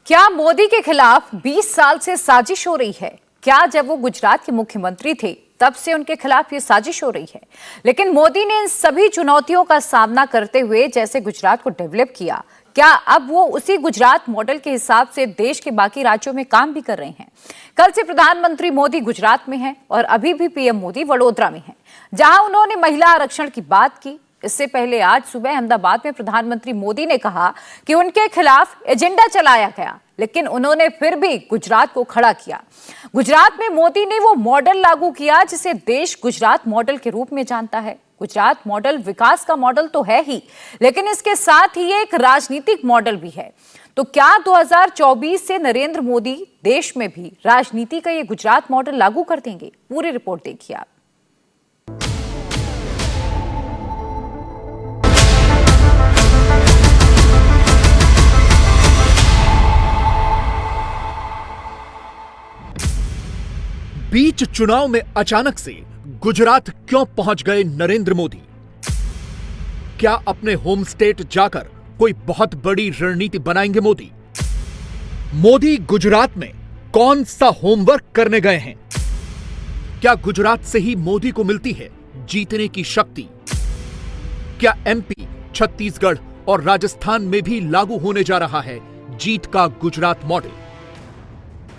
क्या मोदी के खिलाफ 20 साल से साजिश हो रही है? क्या जब वो गुजरात के मुख्यमंत्री थे तब से उनके खिलाफ ये साजिश हो रही है? लेकिन मोदी ने इन सभी चुनौतियों का सामना करते हुए जैसे गुजरात को डेवलप किया, क्या अब वो उसी गुजरात मॉडल के हिसाब से देश के बाकी राज्यों में काम भी कर रहे हैं? कल से प्रधानमंत्री मोदी गुजरात में हैं और अभी भी पीएम मोदी वडोदरा में हैं, जहां उन्होंने महिला आरक्षण की बात की। इससे पहले आज सुबह अहमदाबाद में प्रधानमंत्री मोदी ने कहा कि उनके खिलाफ एजेंडा चलाया गया, लेकिन उन्होंने फिर भी गुजरात को खड़ा किया। गुजरात में मोदी ने वो मॉडल लागू किया जिसे देश गुजरात मॉडल के रूप में जानता है। गुजरात मॉडल विकास का मॉडल तो है ही, लेकिन इसके साथ ही एक राजनीतिक मॉडल भी है। तो क्या 2024 से नरेंद्र मोदी देश में भी राजनीति का ये गुजरात मॉडल लागू कर देंगे? पूरी रिपोर्ट देखिए आप। बीच चुनाव में अचानक से गुजरात क्यों पहुंच गए नरेंद्र मोदी? क्या अपने होम स्टेट जाकर कोई बहुत बड़ी रणनीति बनाएंगे मोदी? मोदी गुजरात में कौन सा होमवर्क करने गए हैं? क्या गुजरात से ही मोदी को मिलती है जीतने की शक्ति? क्या एमपी, छत्तीसगढ़ और राजस्थान में भी लागू होने जा रहा है जीत का गुजरात मॉडल?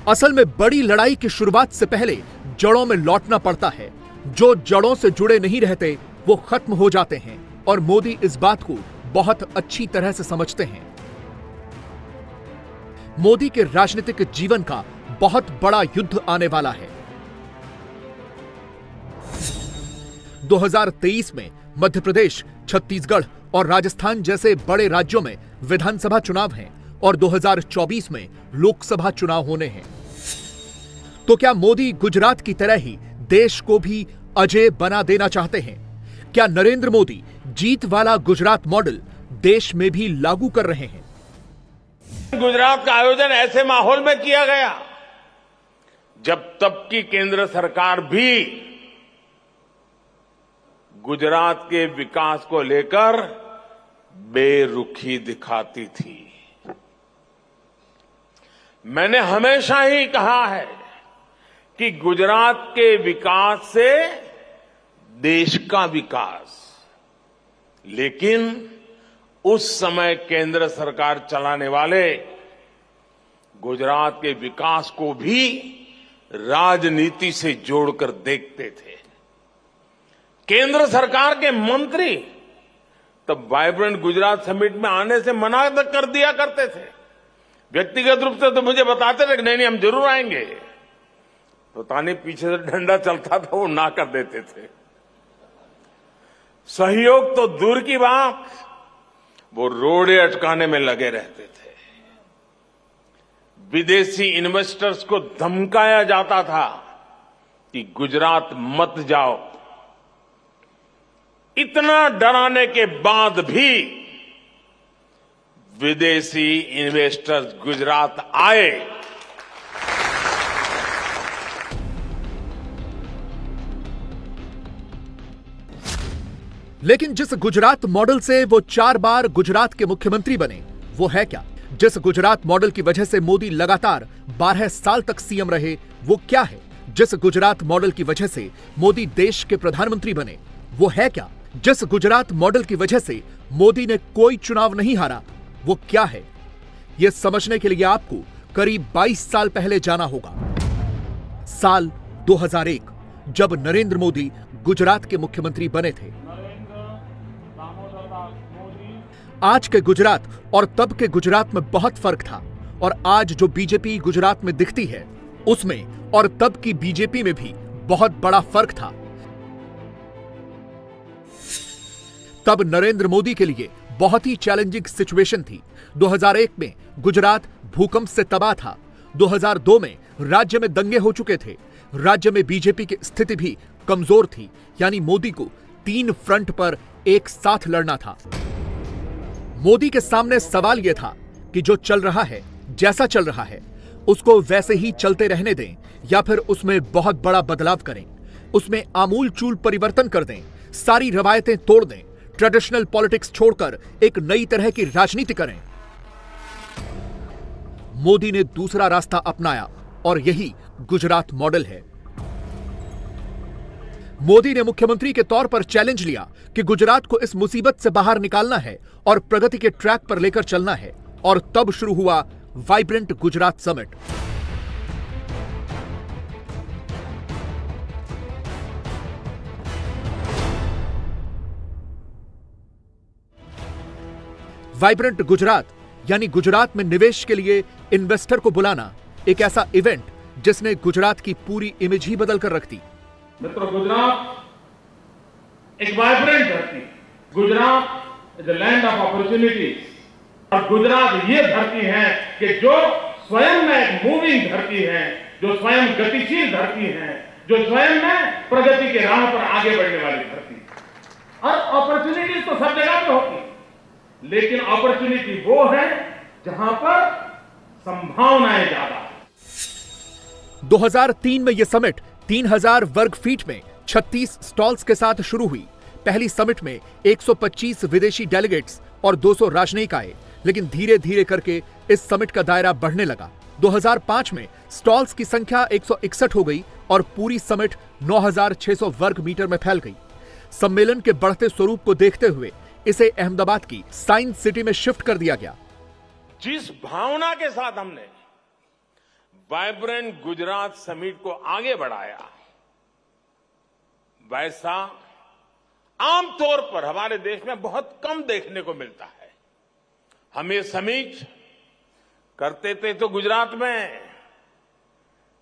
असल में बड़ी लड़ाई की शुरुआत से पहले जड़ों में लौटना पड़ता है। जो जड़ों से जुड़े नहीं रहते वो खत्म हो जाते हैं और मोदी इस बात को बहुत अच्छी तरह से समझते हैं। मोदी के राजनीतिक जीवन का बहुत बड़ा युद्ध आने वाला है। 2023 में मध्य प्रदेश, छत्तीसगढ़ और राजस्थान जैसे बड़े राज्यों में विधानसभा चुनाव हैं और 2024 में लोकसभा चुनाव होने हैं। तो क्या मोदी गुजरात की तरह ही देश को भी अजेय बना देना चाहते हैं? क्या नरेंद्र मोदी जीत वाला गुजरात मॉडल देश में भी लागू कर रहे हैं? गुजरात का आयोजन ऐसे माहौल में किया गया जब तब की केंद्र सरकार भी गुजरात के विकास को लेकर बेरुखी दिखाती थी। मैंने हमेशा ही कहा है कि गुजरात के विकास से देश का विकास, लेकिन उस समय केंद्र सरकार चलाने वाले गुजरात के विकास को भी राजनीति से जोड़कर देखते थे। केंद्र सरकार के मंत्री तब वाइब्रेंट गुजरात समिट में आने से मना कर दिया करते थे। व्यक्तिगत रूप से तो मुझे बताते थे कि नहीं हम जरूर आएंगे, तो ताने पीछे से डंडा चलता था, वो ना कर देते थे। सहयोग तो दूर की बात, वो रोड़े अटकाने में लगे रहते थे। विदेशी इन्वेस्टर्स को धमकाया जाता था कि गुजरात मत जाओ। इतना डराने के बाद भी विदेशी इन्वेस्टर्स गुजरात आए। लेकिन जिस गुजरात मॉडल से वो 4 बार गुजरात के मुख्यमंत्री बने, वो है क्या? जिस गुजरात मॉडल की वजह से मोदी लगातार 12 साल तक सीएम रहे, वो क्या है? जिस गुजरात मॉडल की वजह से मोदी देश के प्रधानमंत्री बने, वो है क्या? जिस गुजरात मॉडल की वजह से मोदी ने कोई चुनाव नहीं हारा, वो क्या है? यह समझने के लिए आपको करीब 22 साल पहले जाना होगा। साल 2001, जब नरेंद्र मोदी गुजरात के मुख्यमंत्री बने थे। आज के गुजरात और तब के गुजरात में बहुत फर्क था, और आज जो बीजेपी गुजरात में दिखती है उसमें और तब की बीजेपी में भी बहुत बड़ा फर्क था। तब नरेंद्र मोदी के लिए बहुत ही चैलेंजिंग सिचुएशन थी। 2001 में गुजरात भूकंप से तबाह था। 2002 में राज्य में दंगे हो चुके थे। राज्य में बीजेपी की स्थिति भी कमजोर थी, यानी मोदी को 3 फ्रंट पर एक साथ लड़ना था। मोदी के सामने सवाल यह था कि जो चल रहा है, जैसा चल रहा है, उसको वैसे ही चलते रहने दें या फिर उसमें बहुत बड़ा बदलाव करें, उसमें आमूल चूल परिवर्तन कर दें, सारी रवायतें तोड़ दें, ट्रेडिशनल पॉलिटिक्स छोड़कर एक नई तरह की राजनीति करें। मोदी ने दूसरा रास्ता अपनाया और यही गुजरात मॉडल है। मोदी ने मुख्यमंत्री के तौर पर चैलेंज लिया कि गुजरात को इस मुसीबत से बाहर निकालना है और प्रगति के ट्रैक पर लेकर चलना है, और तब शुरू हुआ vibrant Gujarat summit. Vibrant Gujarat यानी गुजरात में निवेश के लिए इन्वेस्टर को बुलाना, एक ऐसा इवेंट जिसने गुजरात की पूरी इमेज ही बदल कर रख दी। मित्रों, गुजरात एक वाइब्रेंट धरती, Gujarat is the land of opportunities, और गुजरात ये धरती है कि जो स्वयं में एक मूविंग धरती है, जो स्वयं गतिशील धरती है, जो स्वयं में प्रगति के राह पर आगे बढ़ने वाली धरती। और अपॉर्चुनिटीज तो सब जगह पे होती, लेकिन अपॉर्चुनिटी वो है जहां पर संभावनाएं ज्यादा है। 2003 में यह समिट 3000 वर्ग फीट में 36 स्टॉल्स के साथ शुरू हुई। पहली समिट में 125 विदेशी डेलीगेट्स और 200 राजनयिक आए, लेकिन धीरे धीरे करके इस समिट का दायरा बढ़ने लगा। 2005 में स्टॉल्स की संख्या 161 हो गई और पूरी समिट 9600 वर्ग मीटर में फैल गई। सम्मेलन के बढ़ते स्वरूप को देखते हुए इसे अहमदाबाद की साइंस सिटी में शिफ्ट कर दिया गया। जिस भावना के साथ हमने वाइब्रेंट गुजरात समिट को आगे बढ़ाया, वैसा आमतौर पर हमारे देश में बहुत कम देखने को मिलता है। हम ये समिट करते थे तो गुजरात में,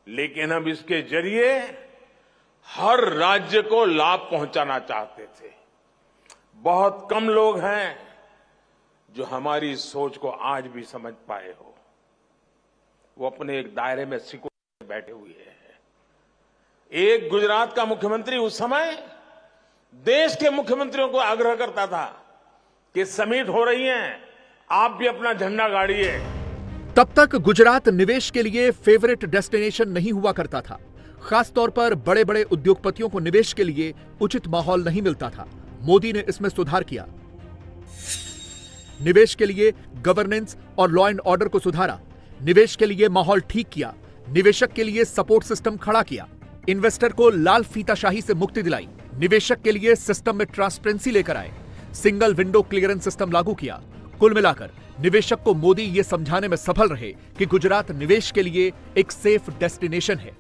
लेकिन हम इसके जरिए हर राज्य को लाभ पहुंचाना चाहते थे। बहुत कम लोग हैं जो हमारी सोच को आज भी समझ पाए हो। वो अपने एक दायरे में सिकुड़ बैठे हुए हैं। एक गुजरात का मुख्यमंत्री उस समय देश के मुख्यमंत्रियों को आग्रह करता था कि समिट हो रही है, आप भी अपना झंडा गाड़िए। तब तक गुजरात निवेश के लिए फेवरेट डेस्टिनेशन नहीं हुआ करता था। खासतौर पर बड़े बड़े उद्योगपतियों को निवेश के लिए उचित माहौल नहीं मिलता था। मोदी ने इसमें सुधार किया। निवेश के लिए गवर्नेंस और लॉ एंड ऑर्डर को सुधारा, निवेश के लिए माहौल ठीक किया, निवेशक के लिए सपोर्ट सिस्टम खड़ा किया, इन्वेस्टर को लाल फीताशाही से मुक्ति दिलाई, निवेशक के लिए सिस्टम में ट्रांसपेरेंसी लेकर आए, सिंगल विंडो क्लियरेंस सिस्टम लागू किया। कुल मिलाकर निवेशक को मोदी ये समझाने में सफल रहे कि गुजरात निवेश के लिए एक सेफ डेस्टिनेशन है।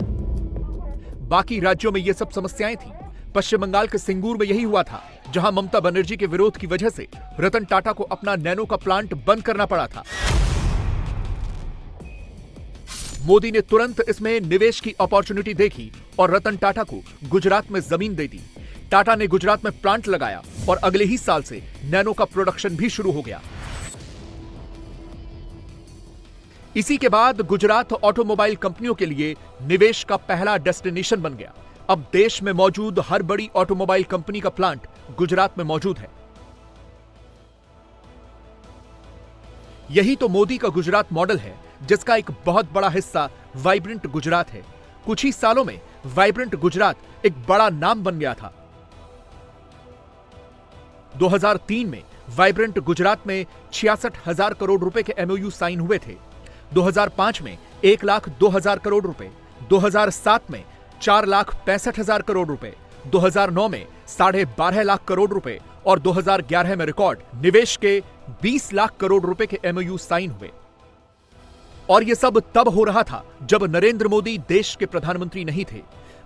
बाकी राज्यों में ये सब समस्याएं थी। पश्चिम बंगाल के सिंगूर में यही हुआ था, जहां ममता बनर्जी के विरोध की वजह से रतन टाटा को अपना नैनो का प्लांट बंद करना पड़ा था। मोदी ने तुरंत इसमें निवेश की अपॉर्चुनिटी देखी और रतन टाटा को गुजरात में जमीन दे दी। टाटा ने गुजरात में प्लांट लगाया और अगले ही साल से नैनो का प्रोडक्शन भी शुरू हो गया। इसी के बाद गुजरात ऑटोमोबाइल कंपनियों के लिए निवेश का पहला डेस्टिनेशन बन गया। अब देश में मौजूद हर बड़ी ऑटोमोबाइल कंपनी का प्लांट गुजरात में मौजूद है। यही तो मोदी का गुजरात मॉडल है, जिसका एक बहुत बड़ा हिस्सा वाइब्रेंट गुजरात है। कुछ ही सालों में वाइब्रेंट गुजरात एक बड़ा नाम बन गया था। 2003 में वाइब्रेंट गुजरात में 66,000 करोड़ रुपए के एमओयू साइन हुए थे। 2005 में 1,02,000 करोड़ रुपए, 2007 में 4,65,000 करोड़ रुपए, 2009 में 12.5 लाख करोड़ रुपए और 2011 में रिकॉर्ड निवेश के 20 लाख करोड़ रुपए के एमओयू साइन हुए। और यह सब तब हो रहा था जब नरेंद्र मोदी देश के प्रधानमंत्री नहीं थे।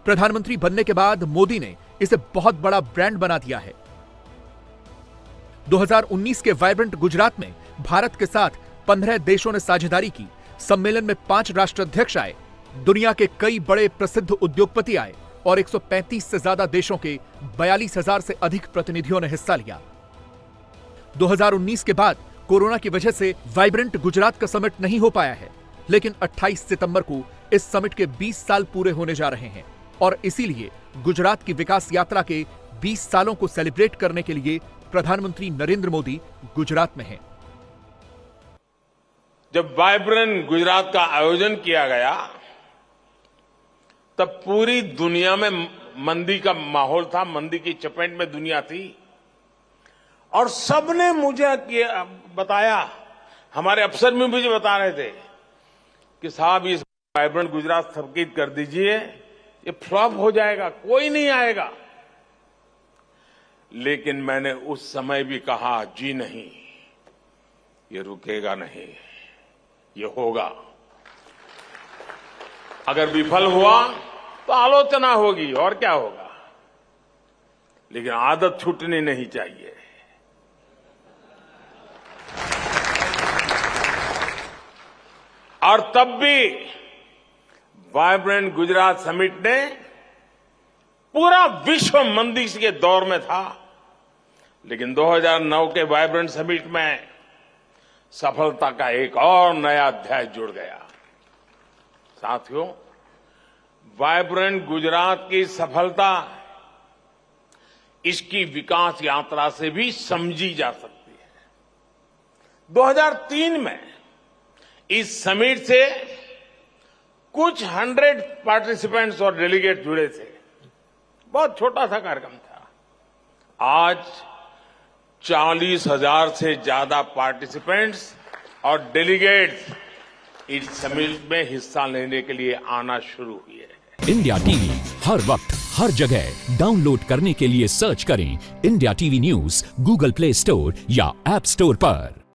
प्रधानमंत्री बनने के बाद मोदी ने इसे बहुत बड़ा ब्रांड बना दिया है। 2019 के वाइब्रेंट गुजरात में भारत के साथ 15 देशों ने साझेदारी की। सम्मेलन में 5 राष्ट्राध्यक्ष आए, दुनिया के कई बड़े प्रसिद्ध उद्योगपति आए और 135 से ज्यादा देशों के 42,000 से अधिक प्रतिनिधियों ने हिस्सा लिया। 2019 के बाद कोरोना की वजह से वाइब्रेंट गुजरात का समिट नहीं हो पाया है, लेकिन 28 सितंबर को इस समिट के 20 साल पूरे होने जा रहे हैं और इसीलिए गुजरात की विकास यात्रा के 20 सालों को सेलिब्रेट करने के लिए प्रधानमंत्री नरेंद्र मोदी गुजरात में हैं। जब वाइब्रेंट गुजरात का आयोजन किया गया तब पूरी दुनिया में मंदी का माहौल था, मंदी की चपेट में दुनिया थी और सबने मुझे बताया, हमारे अफसर भी मुझे बता रहे थे कि साहब इस वाइब्रेंट गुजरात स्थगित कर दीजिए, ये फ्लॉप हो जाएगा, कोई नहीं आएगा। लेकिन मैंने उस समय भी कहा, जी नहीं, ये रुकेगा नहीं, ये होगा। अगर विफल हुआ तो आलोचना होगी और क्या होगा, लेकिन आदत छूटनी नहीं चाहिए। और तब भी वाइब्रेंट गुजरात समिट ने, पूरा विश्व मंदी के दौर में था, लेकिन 2009 के वाइब्रेंट समिट में सफलता का एक और नया अध्याय जुड़ गया। साथियों, वाइब्रेंट गुजरात की सफलता इसकी विकास यात्रा से भी समझी जा सकती है। 2003 में इस समिट से कुछ 100 पार्टिसिपेंट्स और डेलीगेट जुड़े थे। बहुत छोटा सा कार्यक्रम था। आज 40,000 से ज्यादा पार्टिसिपेंट्स और डेलीगेट्स इस समिट में हिस्सा लेने के लिए आना शुरू हुए हैं। इंडिया टीवी हर वक्त हर जगह डाउनलोड करने के लिए सर्च करें India TV news Google play store या ऐप स्टोर पर।